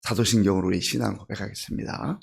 사도신경으로의 신앙 고백하겠습니다.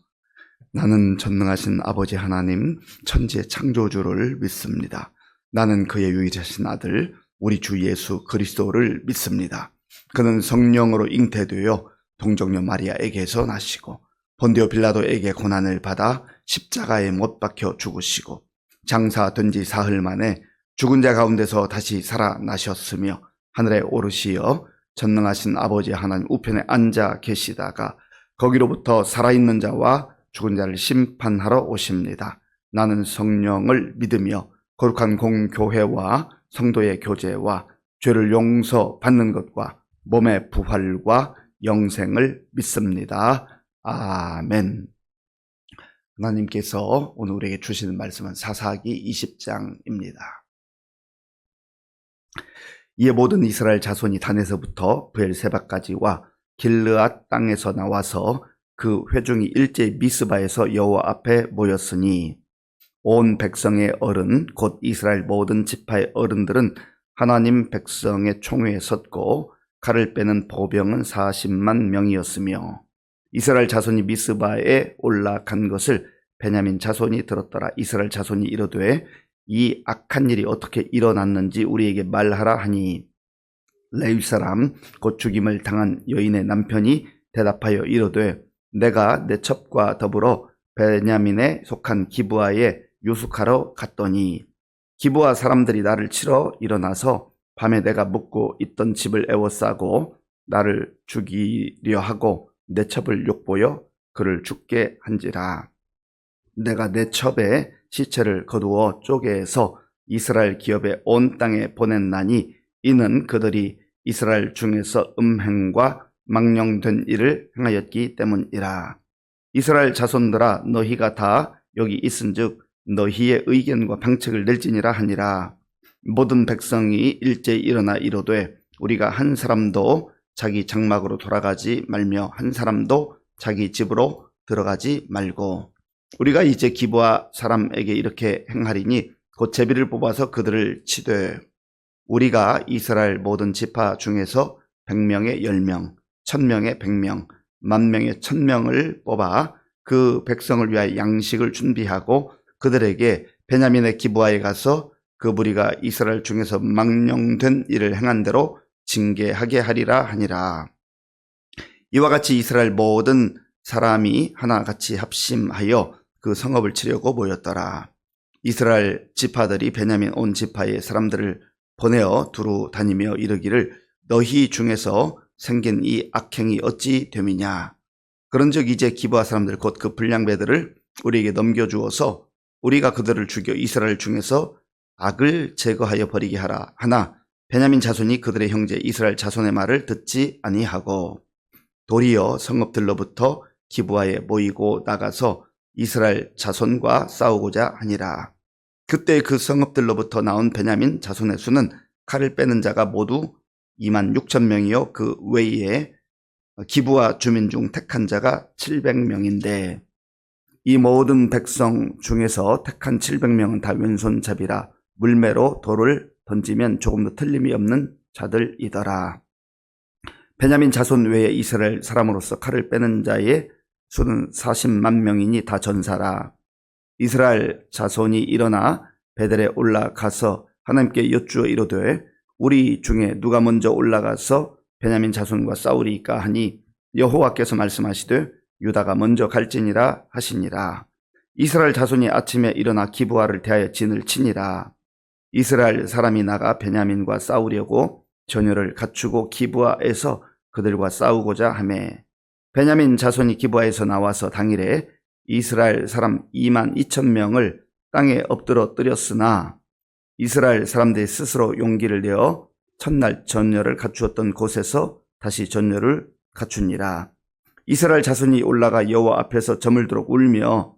나는 전능하신 아버지 하나님 천지의 창조주를 믿습니다. 나는 그의 유일하신 아들 우리 주 예수 그리스도를 믿습니다. 그는 성령으로 잉태되어 동정녀 마리아에게서 나시고 본디오 빌라도에게 고난을 받아 십자가에 못 박혀 죽으시고 장사된 지 사흘 만에 죽은 자 가운데서 다시 살아나셨으며 하늘에 오르시어 전능하신 아버지 하나님 우편에 앉아 계시다가 거기로부터 살아있는 자와 죽은 자를 심판하러 오십니다. 나는 성령을 믿으며 거룩한 공교회와 성도의 교제와 죄를 용서받는 것과 몸의 부활과 영생을 믿습니다. 아멘. 하나님께서 오늘 우리에게 주시는 말씀은 사사기 20장입니다. 이에 모든 이스라엘 자손이 단에서부터 브엘세바까지와 길르앗 땅에서 나와서 그 회중이 일제히 미스바에서 여호와 앞에 모였으니 온 백성의 어른 곧 이스라엘 모든 지파의 어른들은 하나님 백성의 총회에 섰고 칼을 빼는 보병은 40만 명이었으며 이스라엘 자손이 미스바에 올라간 것을 베냐민 자손이 들었더라. 이스라엘 자손이 이르되 이 악한 일이 어떻게 일어났는지 우리에게 말하라 하니 레위 사람 곧 죽임을 당한 여인의 남편이 대답하여 이르되 내가 내 첩과 더불어 베냐민에 속한 기브아에 유숙하러 갔더니 기브아 사람들이 나를 치러 일어나서 밤에 내가 묵고 있던 집을 에워싸고 나를 죽이려 하고 내 첩을 욕보여 그를 죽게 한지라. 내가 내 첩의 시체를 거두어 쪼개서 이스라엘 기업의 온 땅에 보냈나니 이는 그들이 이스라엘 중에서 음행과 망령된 일을 행하였기 때문이라. 이스라엘 자손들아 너희가 다 여기 있은즉 너희의 의견과 방책을 낼지니라 하니라. 모든 백성이 일제히 일어나 이르되 우리가 한 사람도 자기 장막으로 돌아가지 말며 한 사람도 자기 집으로 들어가지 말고 우리가 이제 기브아 사람에게 이렇게 행하리니 곧 제비를 뽑아서 그들을 치되 우리가 이스라엘 모든 지파 중에서 100명에 10명, 1000명에 100명, 10,000명에 1000명을 뽑아 그 백성을 위하여 양식을 준비하고 그들에게 베냐민의 기브아에 가서 그 무리가 이스라엘 중에서 망령된 일을 행한 대로 징계하게 하리라 하니라. 이와 같이 이스라엘 모든 사람이 하나같이 합심하여 그 성읍을 치려고 모였더라. 이스라엘 지파들이 베냐민 온 지파의 사람들을 보내어 두루 다니며 이르기를 너희 중에서 생긴 이 악행이 어찌 됨이냐. 그런즉 이제 기브아 사람들 곧 그 불량배들을 우리에게 넘겨주어서 우리가 그들을 죽여 이스라엘 중에서 악을 제거하여 버리게 하라 하나 베냐민 자손이 그들의 형제 이스라엘 자손의 말을 듣지 아니하고 도리어 성읍들로부터 기브아에 모이고 나가서 이스라엘 자손과 싸우고자 하니라. 그때 그 성읍들로부터 나온 베냐민 자손의 수는 칼을 빼는 자가 모두 26,000명이요 그 외에 기브아 주민 중 택한 자가 700명인데 이 모든 백성 중에서 택한 700명은 다 왼손잡이라 물매로 돌을 던지면 조금도 틀림이 없는 자들이더라. 베냐민 자손 외에 이스라엘 사람으로서 칼을 빼는 자의 수는 40만 명이니 다 전사라. 이스라엘 자손이 일어나 베델에 올라가서 하나님께 여쭈어 이르되 우리 중에 누가 먼저 올라가서 베냐민 자손과 싸우리까 하니 여호와께서 말씀하시되 유다가 먼저 갈지니라 하시니라. 이스라엘 자손이 아침에 일어나 기브아를 대하여 진을 치니라. 이스라엘 사람이 나가 베냐민과 싸우려고 전열을 갖추고 기브아에서 그들과 싸우고자 하매 베냐민 자손이 기브아에서 나와서 당일에 이스라엘 사람 22,000명을 땅에 엎드러뜨렸으나 이스라엘 사람들이 스스로 용기를 내어 첫날 전열을 갖추었던 곳에서 다시 전열을 갖추니라. 이스라엘 자손이 올라가 여호와 앞에서 저물도록 울며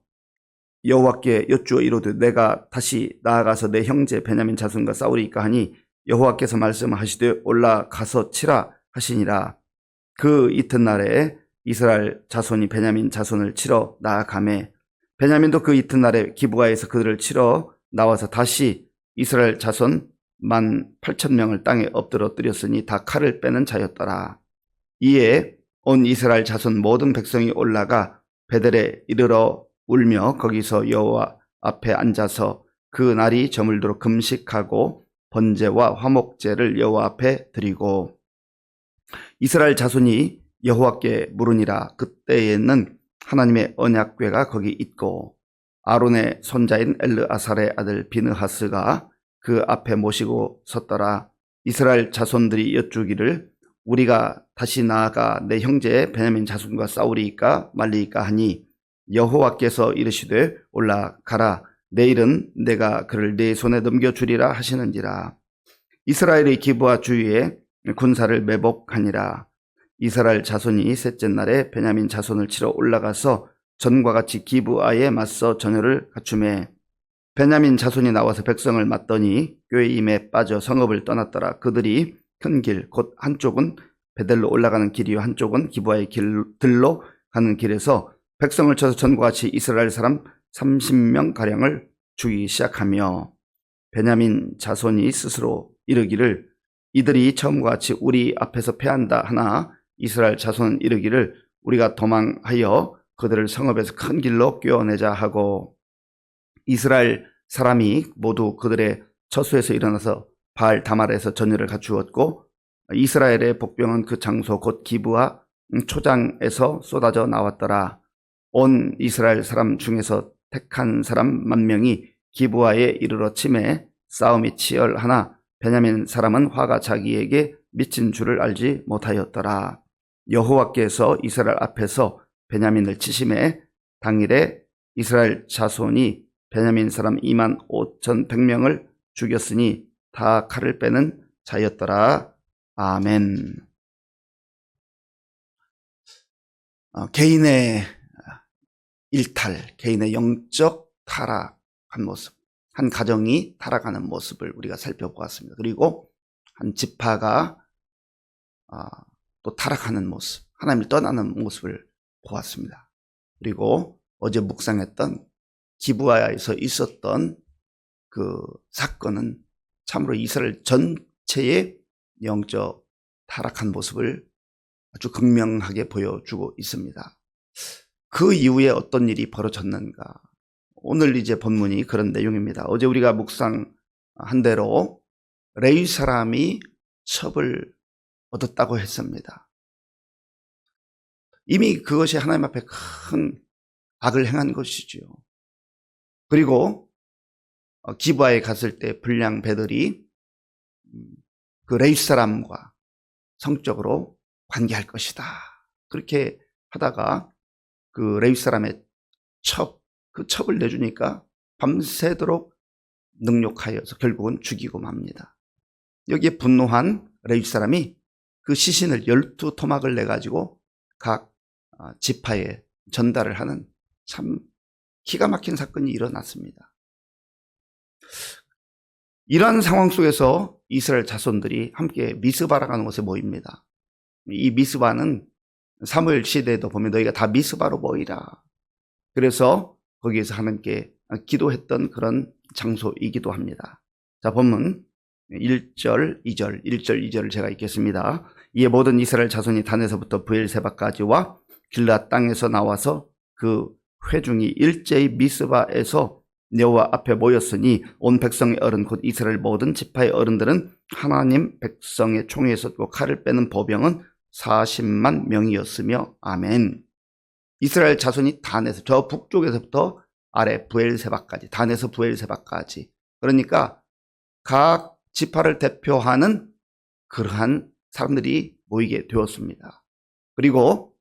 여호와께 여쭈어 이르되 내가 다시 나아가서 내 형제 베냐민 자손과 싸우리까 하니 여호와께서 말씀하시되 올라가서 치라 하시니라. 그 이튿날에 이스라엘 자손이 베냐민 자손을 치러 나아가매 베냐민도 그 이튿날에 기브아에서 그들을 치러 나와서 다시 이스라엘 자손 18,000명을 땅에 엎드러뜨렸으니 다 칼을 빼는 자였더라. 이에 온 이스라엘 자손 모든 백성이 올라가 베델에 이르러 울며 거기서 여호와 앞에 앉아서 그 날이 저물도록 금식하고 번제와 화목제를 여호와 앞에 드리고 이스라엘 자손이 여호와께 물으니라. 그때에는 하나님의 언약궤가 거기 있고 아론의 손자인 엘르아살의 아들 비느하스가 그 앞에 모시고 섰더라. 이스라엘 자손들이 여쭈기를 우리가 다시 나아가 내 형제 베냐민 자손과 싸우리이까 말리이까 하니 여호와께서 이르시되 올라가라. 내일은 내가 그를 네 손에 넘겨주리라 하시는지라. 이스라엘의 기브아 주위에 군사를 매복하니라. 이스라엘 자손이 셋째 날에 베냐민 자손을 치러 올라가서 전과 같이 기브아에 맞서 전열을 갖추매 베냐민 자손이 나와서 백성을 맞더니 꾀임에 빠져 성읍을 떠났더라. 그들이 큰 길 곧 한쪽은 베델로 올라가는 길이요 한쪽은 기브아의 길들로 가는 길에서 백성을 쳐서 전과 같이 이스라엘 사람 30명 가량을 죽이기 시작하며 베냐민 자손이 스스로 이르기를 이들이 처음과 같이 우리 앞에서 패한다 하나 이스라엘 자손은 이르기를 우리가 도망하여 그들을 성읍에서 큰 길로 꿰어내자 하고 이스라엘 사람이 모두 그들의 처소에서 일어나서 바알 다말에서 전열을 갖추었고 이스라엘의 복병은 그 장소 곧 기브아 초장에서 쏟아져 나왔더라. 온 이스라엘 사람 중에서 택한 사람 10,000명이 기브아에 이르러 치매 싸움이 치열하나 베냐민 사람은 화가 자기에게 미친 줄을 알지 못하였더라. 여호와께서 이스라엘 앞에서 베냐민을 치심에 당일에 이스라엘 자손이 베냐민 사람 25,100명을 죽였으니 다 칼을 빼는 자였더라. 아멘. 개인의 일탈, 개인의 영적 타락한 모습, 한 가정이 타락하는 모습을 우리가 살펴보았습니다. 그리고 한 지파가 또 타락하는 모습, 하나님을 떠나는 모습을 보았습니다. 그리고 어제 묵상했던 기브아에서 있었던 그 사건은 참으로 이스라엘 전체의 영적 타락한 모습을 아주 극명하게 보여주고 있습니다. 그 이후에 어떤 일이 벌어졌는가? 오늘 이제 본문이 그런 내용입니다. 어제 우리가 묵상한 대로 레위 사람이 첩을 얻었다고 했습니다. 이미 그것이 하나님 앞에 큰 악을 행한 것이죠. 그리고 기브아에 갔을 때 불량 배들이 그 레위 사람과 성적으로 관계할 것이다. 그렇게 하다가 그 레위 사람의 그 첩을 내주니까 밤새도록 능욕하여서 결국은 죽이고 맙니다. 여기에 분노한 레위 사람이 그 시신을 12토막을 내가지고 각 지파에 전달을 하는 참 기가 막힌 사건이 일어났습니다. 이러한 상황 속에서 이스라엘 자손들이 함께 미스바라고 하는 곳에 모입니다. 이 미스바는 사무엘 시대에도 보면 너희가 다 미스바로 모이라. 그래서 거기에서 하나님께 기도했던 그런 장소이기도 합니다. 자, 본문 1절, 2절을 제가 읽겠습니다. 이에 모든 이스라엘 자손이 단에서부터 브엘세바까지와 길앗 땅에서 나와서 그 회중이 일제히 미스바에서 여호와 앞에 모였으니 온 백성의 어른 곧 이스라엘 모든 지파의 어른들은 하나님 백성의 총에 섰고 칼을 빼는 보병은 40만 명이었으며 아멘. 이스라엘 자손이 단에서 저 북쪽에서부터 아래 브엘세바까지, 단에서 브엘세바까지, 그러니까 각 지파를 대표하는 그러한 사람들이 모이게 되었습니다. 그리고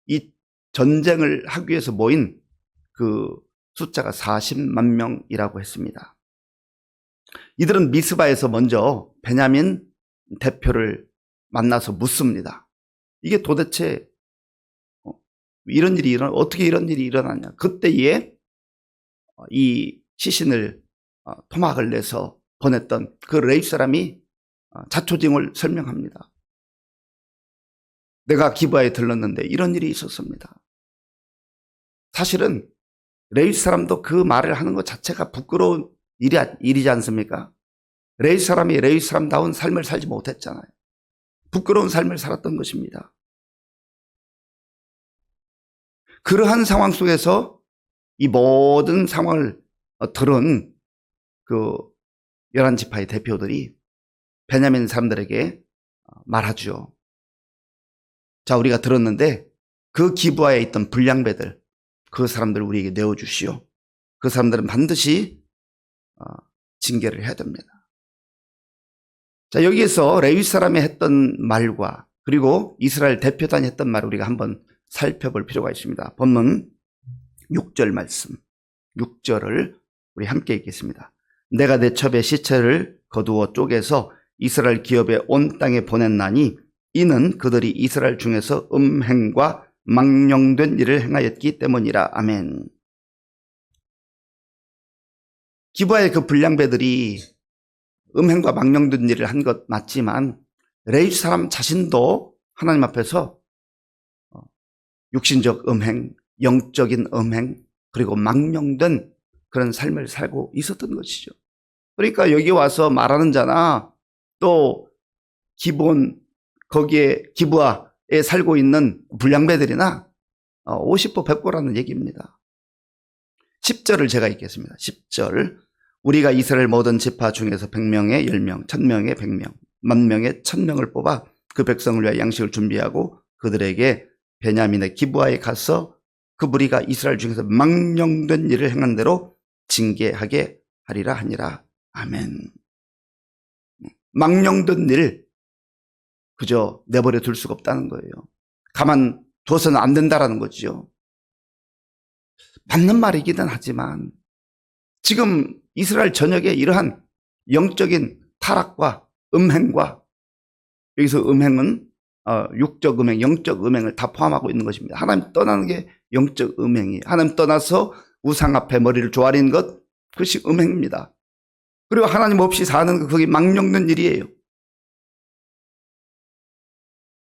이 전쟁을 하기 위해서 모인 그 숫자가 40만 명이라고 했습니다. 이들은 미스바에서 먼저 베냐민 대표를 만나서 묻습니다. 이게 도대체 이런 일이 어떻게 이런 일이 일어났냐. 그때에 이 시신을 토막을 내서 보냈던 그 레위 사람이 자초징을 설명합니다. 내가 기브아에 들렀는데 이런 일이 있었습니다. 사실은 레위 사람도 그 말을 하는 것 자체가 부끄러운 일이지 않습니까? 레위 사람이 레위 사람다운 삶을 살지 못했잖아요. 부끄러운 삶을 살았던 것입니다. 그러한 상황 속에서 이 모든 상황을 들은 그 11지파의 대표들이 베냐민 사람들에게 말하죠. 자, 우리가 들었는데 그 기브아에 있던 불량배들, 그 사람들 우리에게 내어주시오. 그 사람들은 반드시 징계를 해야 됩니다. 자, 여기에서 레위 사람이 했던 말과 그리고 이스라엘 대표단이 했던 말을 우리가 한번 살펴볼 필요가 있습니다. 본문 6절 말씀, 6절을 우리 함께 읽겠습니다. 내가 내 첩의 시체를 거두어 쪼개서 이스라엘 기업의 온 땅에 보냈나니 이는 그들이 이스라엘 중에서 음행과 망령된 일을 행하였기 때문이라. 아멘. 기브아의 그 불량배들이 음행과 망령된 일을 한 것 맞지만 레위 사람 자신도 하나님 앞에서 육신적 음행, 영적인 음행, 그리고 망령된 그런 삶을 살고 있었던 것이죠. 그러니까 여기 와서 말하는 자나 또 기본 거기에 기브아에 살고 있는 불량배들이나 50보 100보라는 얘기입니다. 10절을 제가 읽겠습니다. 10절. 우리가 이스라엘 모든 지파 중에서 100명에 10명, 1000명에 100명, 10,000명에 1000명을 뽑아 그 백성을 위하여 양식을 준비하고 그들에게 베냐민의 기브아에 가서 그 무리가 이스라엘 중에서 망령된 일을 행한 대로 징계하게 하리라 하니라. 아멘. 망령된 일 그저 내버려 둘 수가 없다는 거예요. 가만 둬서는 안 된다라는 거죠. 맞는 말이기는 하지만 지금 이스라엘 전역에 이러한 영적인 타락과 음행과, 여기서 음행은 육적 음행, 영적 음행을 다 포함하고 있는 것입니다. 하나님 떠나는 게 영적 음행이에요. 하나님 떠나서 우상 앞에 머리를 조아리는 것, 그것이 음행입니다. 그리고 하나님 없이 사는 것, 그게 망령된 일이에요.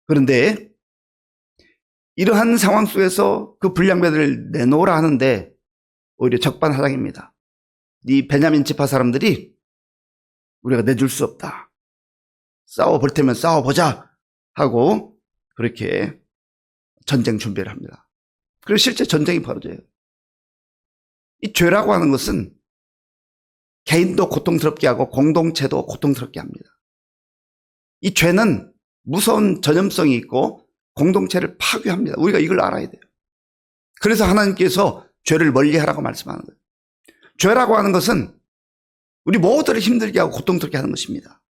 그런데 이러한 상황 속에서 그 불량배들을 내놓으라 하는데 오히려 적반하장입니다. 이 베냐민 지파 사람들이 우리가 내줄 수 없다. 싸워볼 테면 싸워보자 하고 그렇게 전쟁 준비를 합니다. 그리고 실제 전쟁이 벌어져요. 이 죄라고 하는 것은 개인도 고통스럽게 하고 공동체도 고통스럽게 합니다. 이 죄는 무서운 전염성이 있고 공동체를 파괴합니다. 우리가 이걸 알아야 돼요. 그래서 하나님께서 죄를 멀리하라고 말씀하는 거예요. 죄라고 하는 것은 우리 모두를 힘들게 하고 고통스럽게 하는 것입니다.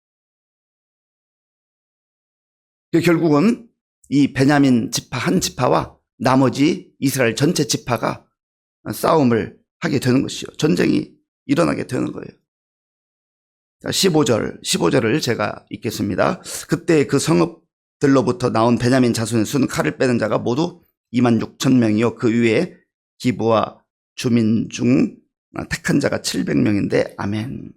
결국은 이 베냐민 지파 한 지파와 나머지 이스라엘 전체 지파가 싸움을 하게 되는 것이죠. 전쟁이 일어나게 되는 거예요. 15절을 제가 읽겠습니다. 그때 그 성읍들로부터 나온 베냐민 자손의 수는 칼을 빼는 자가 모두 26,000명이요. 그 위에 기브아 주민 중 택한 자가 700명인데 아멘.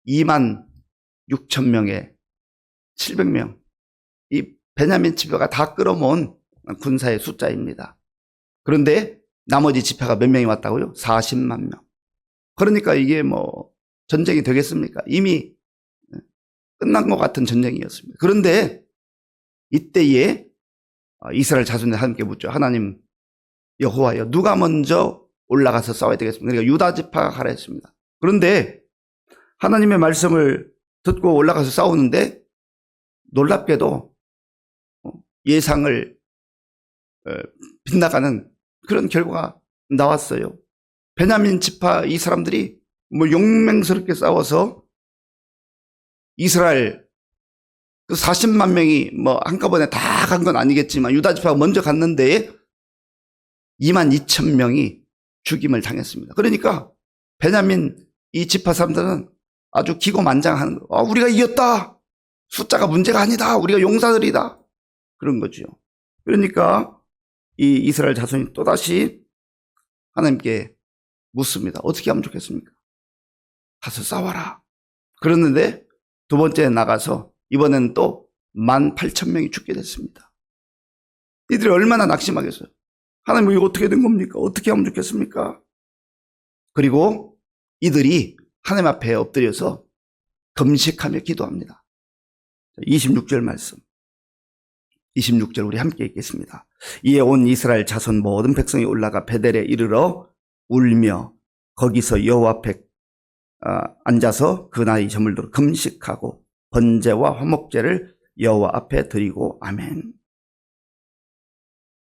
26,000명에 700명. 이 베냐민 지파가 다 끌어모은 군사의 숫자입니다. 그런데 나머지 지파가 몇 명이 왔다고요? 40만 명. 그러니까 이게 뭐 전쟁이 되겠습니까? 이미 끝난 것 같은 전쟁이었습니다. 그런데 이때에 이스라엘 자손이 하나님께 묻죠. 하나님 여호와여, 누가 먼저 올라가서 싸워야 되겠습니까? 그러니까 유다 지파가 가라 했습니다. 그런데 하나님의 말씀을 듣고 올라가서 싸우는데 놀랍게도 예상을 빗나가는 그런 결과가 나왔어요. 베냐민 지파 이 사람들이 뭐 용맹스럽게 싸워서 이스라엘 그 40만 명이 뭐 한꺼번에 다 간 건 아니겠지만 유다 지파가 먼저 갔는데 22,000명이 죽임을 당했습니다. 그러니까 베냐민 이 지파 사람들은 아주 기고만장하는 거. 우리가 이겼다. 숫자가 문제가 아니다. 우리가 용사들이다. 그런 거죠. 그러니까 이 이스라엘 자손이 또다시 하나님께 묻습니다. 어떻게 하면 좋겠습니까? 가서 싸워라. 그랬는데 두 번째 나가서 이번에는 또 18,000명이 죽게 됐습니다. 이들이 얼마나 낙심하겠어요. 하나님 이거 어떻게 된 겁니까? 어떻게 하면 좋겠습니까? 그리고 이들이 하나님 앞에 엎드려서 금식하며 기도합니다. 26절 말씀. 26절 우리 함께 읽겠습니다. 이에 온 이스라엘 자손 모든 백성이 올라가 베델에 이르러 울며 거기서 여호와 앞에 앉아서 그 나이 저물도록 금식하고 번제와 화목제를 여호와 앞에 드리고 아멘.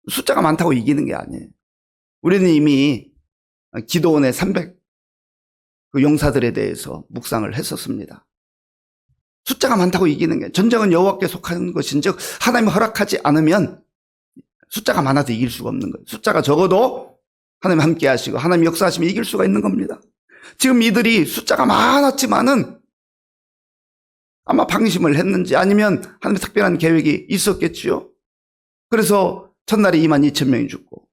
숫자가 많다고 이기는 게 아니에요. 우리는 이미 기도원의 300 그 용사들에 대해서 묵상을 했었습니다. 숫자가 많다고 이기는 게, 전쟁은 여호와께 속하는 것인즉 하나님이 허락하지 않으면 숫자가 많아도 이길 수가 없는 거예요. 숫자가 적어도 하나님 함께 하시고 하나님 역사하시면 이길 수가 있는 겁니다. 지금 이들이 숫자가 많았지만은 아마 방심을 했는지 아니면 하나님의 특별한 계획이 있었겠지요. 그래서 첫날에 22,000명이 죽고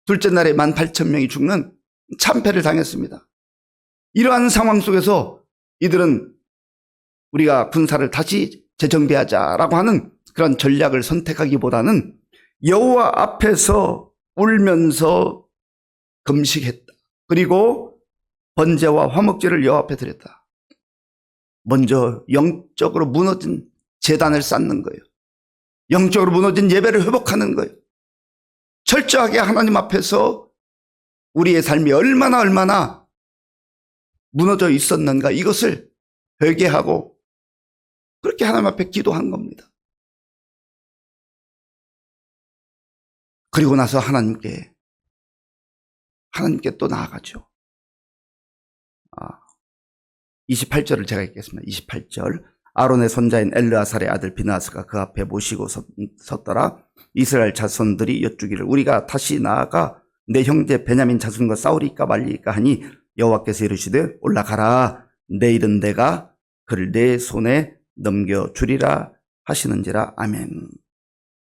둘째 날에 18,000명이 죽는 참패를 당했습니다. 이러한 상황 속에서 이들은 우리가 군사를 다시 재정비하자라고 하는 그런 전략을 선택하기보다는 여호와 앞에서 울면서 금식했다. 그리고 번제와 화목제를 여호와 앞에 드렸다. 먼저 영적으로 무너진 제단을 쌓는 거예요. 영적으로 무너진 예배를 회복하는 거예요. 철저하게 하나님 앞에서 우리의 삶이 얼마나 무너져 있었는가 이것을 회개하고 그렇게 하나님 앞에 기도한 겁니다. 그리고 나서 하나님께 또 나아가죠. 28절을 제가 읽겠습니다. 28절. 아론의 손자인 엘르아살의 아들 비나스가 그 앞에 모시고 섰더라. 이스라엘 자손들이 여쭈기를 우리가 다시 나아가 내 형제 베냐민 자손과 싸우리까 말리까 하니 여호와께서 이르시되 올라가라. 내일은 내가 그를 내 손에 넘겨주리라 하시는지라. 아멘.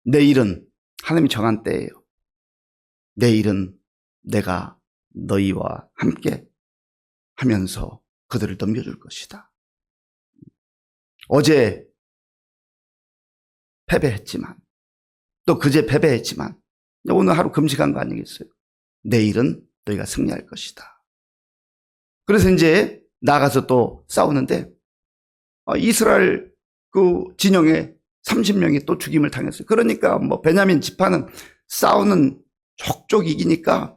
내일은 하나님이 정한 때예요. 내일은 내가 너희와 함께 하면서 그들을 넘겨줄 것이다. 어제 패배했지만 또 그제 패배했지만 오늘 하루 금식한 거 아니겠어요? 내일은 너희가 승리할 것이다. 그래서 이제 나가서 또 싸우는데 이스라엘 그 진영에 30명이 또 죽임을 당했어요. 그러니까 뭐 베냐민 지파는 싸우는 족족 이기니까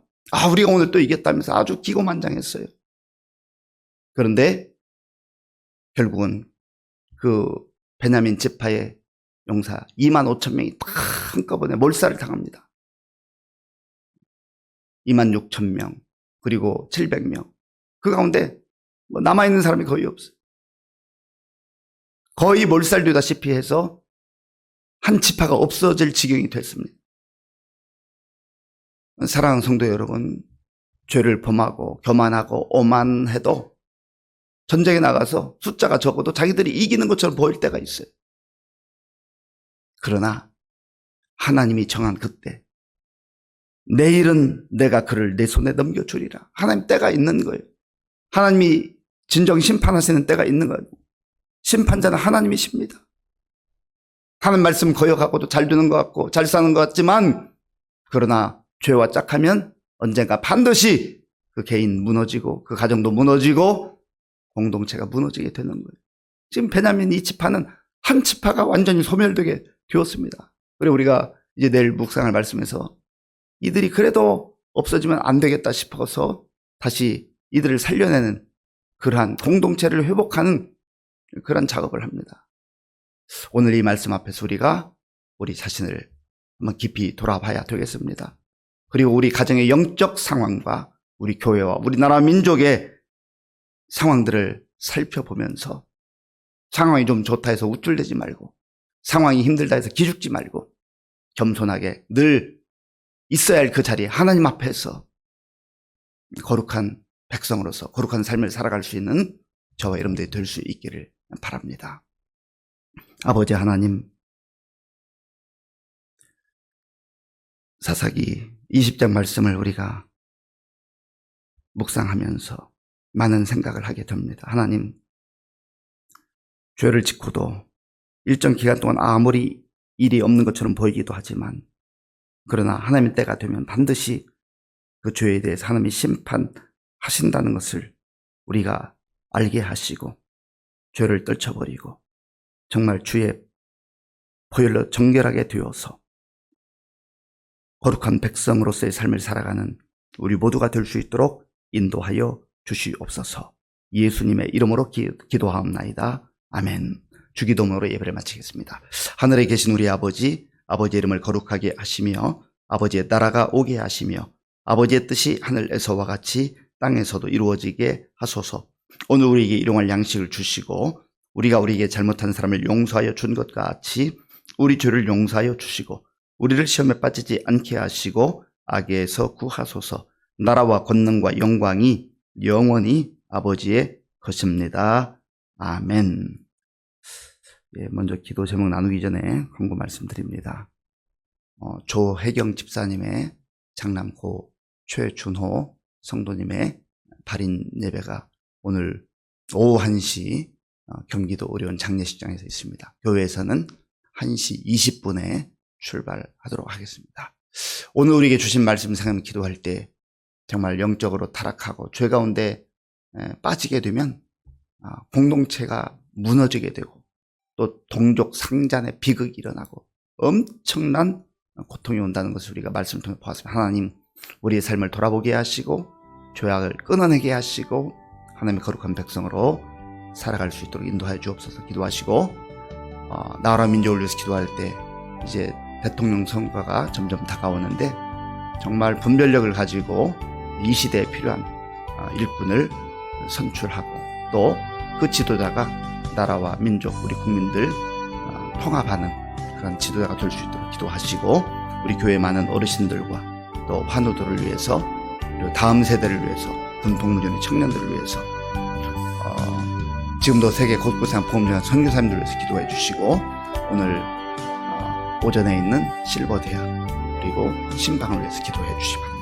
우리가 오늘 또 이겼다면서 아주 기고만장했어요. 그런데 결국은 그 베냐민 지파의 용사 25,000명이 다 한꺼번에 몰살을 당합니다. 26,000명 그리고 700명 그 가운데 뭐 남아있는 사람이 거의 없어요. 거의 몰살되다시피 해서 한 지파가 없어질 지경이 됐습니다. 사랑하는 성도 여러분, 죄를 범하고 교만하고 오만해도 전쟁에 나가서 숫자가 적어도 자기들이 이기는 것처럼 보일 때가 있어요. 그러나 하나님이 정한 그때 내일은 내가 그를 내 손에 넘겨주리라. 하나님 때가 있는 거예요. 하나님이 진정 심판하시는 때가 있는 거예요. 심판자는 하나님이십니다. 하나님 말씀 거역하고도 잘 되는 것 같고 잘 사는 것 같지만 그러나 죄와 짝하면 언젠가 반드시 그 개인 무너지고 그 가정도 무너지고 공동체가 무너지게 되는 거예요. 지금 베냐민 이 지파는 한 지파가 완전히 소멸되게 되었습니다. 그리고 우리가 이제 내일 묵상할 말씀에서 이들이 그래도 없어지면 안 되겠다 싶어서 다시 이들을 살려내는 그러한 공동체를 회복하는 그런 작업을 합니다. 오늘 이 말씀 앞에서 우리가 우리 자신을 한번 깊이 돌아봐야 되겠습니다. 그리고 우리 가정의 영적 상황과 우리 교회와 우리나라 민족의 상황들을 살펴보면서 상황이 좀 좋다 해서 우쭐대지 말고 상황이 힘들다 해서 기죽지 말고 겸손하게 늘 있어야 할 그 자리에 하나님 앞에서 거룩한 백성으로서 거룩한 삶을 살아갈 수 있는 저와 여러분들이 될 수 있기를 바랍니다. 아버지 하나님, 사사기 20장 말씀을 우리가 묵상하면서 많은 생각을 하게 됩니다. 하나님, 죄를 짓고도 일정 기간 동안 아무리 일이 없는 것처럼 보이기도 하지만 그러나 하나님의 때가 되면 반드시 그 죄에 대해서 하나님이 심판하신다는 것을 우리가 알게 하시고 죄를 떨쳐버리고 정말 주의 보혈로 정결하게 되어서 거룩한 백성으로서의 삶을 살아가는 우리 모두가 될 수 있도록 인도하여 주시옵소서. 예수님의 이름으로 기도하옵나이다. 아멘. 주기도문으로 예배를 마치겠습니다. 하늘에 계신 우리 아버지, 아버지의 이름을 거룩하게 하시며 아버지의 나라가 오게 하시며 아버지의 뜻이 하늘에서와 같이 땅에서도 이루어지게 하소서. 오늘 우리에게 일용할 양식을 주시고 우리가 우리에게 잘못한 사람을 용서하여 준 것 같이 우리 죄를 용서하여 주시고 우리를 시험에 빠지지 않게 하시고 악에서 구하소서. 나라와 권능과 영광이 영원히 아버지의 것입니다. 아멘. 예, 먼저 기도 제목 나누기 전에 권고 말씀드립니다. 조혜경 집사님의 장남고 최준호 성도님의 발인 예배가 오늘 오후 1시 경기도 오리온 장례식장에서 있습니다. 교회에서는 1시 20분에 출발하도록 하겠습니다. 오늘 우리에게 주신 말씀 생각하며 기도할 때 정말 영적으로 타락하고 죄 가운데 빠지게 되면 공동체가 무너지게 되고 또 동족 상잔의 비극이 일어나고 엄청난 고통이 온다는 것을 우리가 말씀을 통해 보았습니다. 하나님 우리의 삶을 돌아보게 하시고 죄악을 끊어내게 하시고 하나님의 거룩한 백성으로 살아갈 수 있도록 인도하여 주옵소서. 기도하시고 나라 민족을 위해서 기도할 때 이제 대통령 선거가 점점 다가오는데 정말 분별력을 가지고 이 시대에 필요한 일꾼을 선출하고 또 그 지도자가 나라와 민족 우리 국민들 통합하는 그런 지도자가 될 수 있도록 기도하시고 우리 교회 많은 어르신들과 또 환우들을 위해서 그리고 다음 세대를 위해서 군복무전의 청년들을 위해서 지금도 세계 곳곳에 보험전한 선교사님들을 위해서 기도해 주시고 오늘 오전에 있는 실버대학 그리고 신방을 위해서 기도해 주시기 바랍니다.